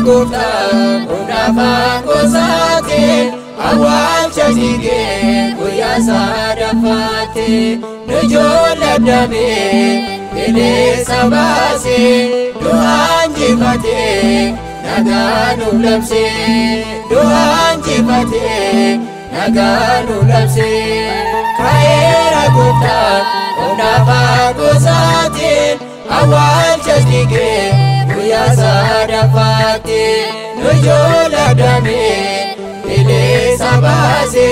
Gufta unafa kosate awal chajige kuya sadafate nujola dame ele sabase doanji fate naganu lamse doanji fate naganu lamse kaera gufta unafa kosate awal chajige kuya sadafate nujola dame ele sabase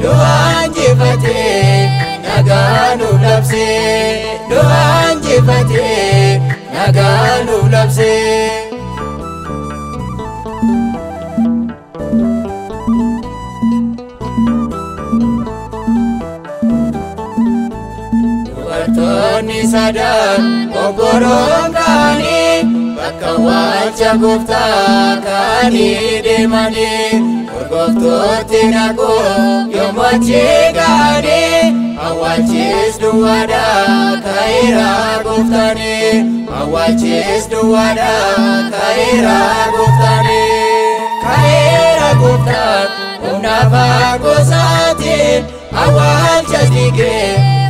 doanji fate naganu lamse doanji fate naganu lamse Dubartoonni sadan obborongani Bakawalcha gufta kani demani Urgoftoti nako yomachi gani Awalchis duwada kaira guftani Awalchis duwada kaira guftani Kaira gufta unafa gosati Awalchas dige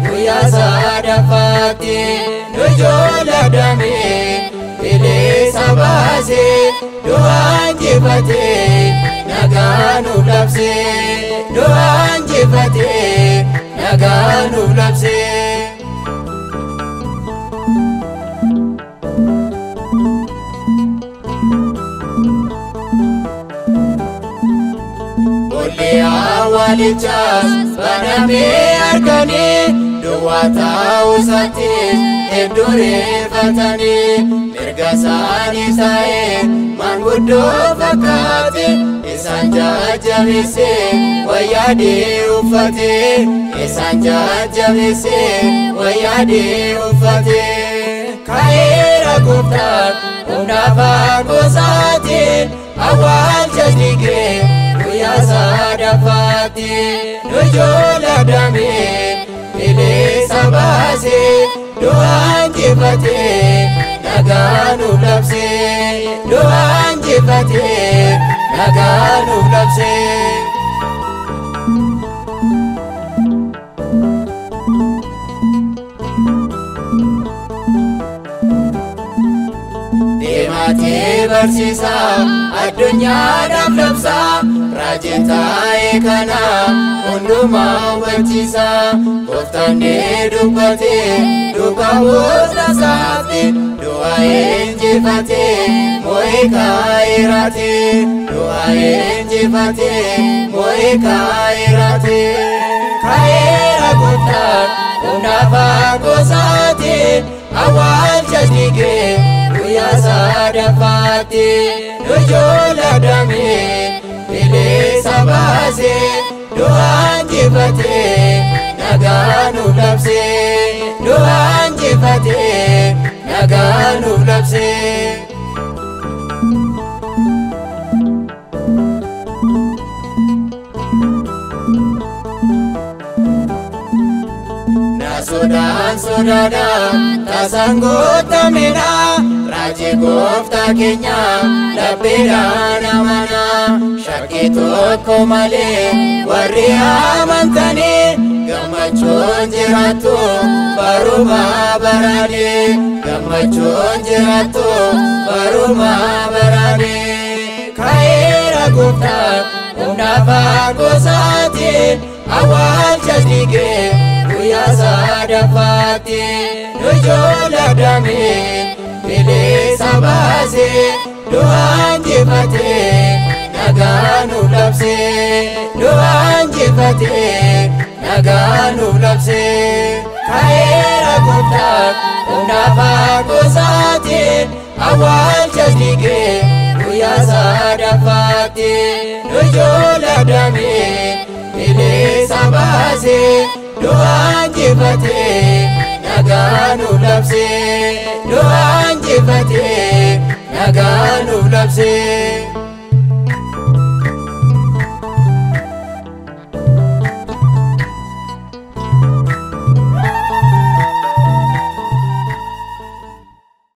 kuya sadafati nujola dame ele sabase doanji fate naganu lamse doanji fate naganu lamse Olli awalichas baname arkani duwata usati edure fatani mirgasani sae mangudo fakati isanja javise wayadi ufati isanja javise wayadi ufati kaira gufta unafa gosati awal chajige kuya sadafati nujola dame ele sabase doanji fate naganu lamse doanji fate naganu lamse Demate barsisa adunya daflabsa rajita ekana unduma wachisa koftane dubate dukawusta sati doa enjifate moika irate doa enjifate moika irate kaira gufta unafa gosati awal chajige kuya sadafati nujola dame ele sabase doanji fate naganu lamse doanji fate naganu lamse Sudan sudada tasangota mena raji gofta kenya labira namana shakito komale warri amantani gamachon jiratu baruma barani gamachon jiratu baruma barani kaira gofta unafa gosati awal chajige kuya sadafati nujola dame ele sabase doanji fate naganu lamse doanji fate naganu lamse Kaera Gooftaan humna faagosaatiin awwaalcha diigee guyyaa sadaffaatiin nu ijoollee abdaamee bilisa baasee du'aan injifatee nagaa nuuf labsee du'aan injifatee nagaa nuuf labsee.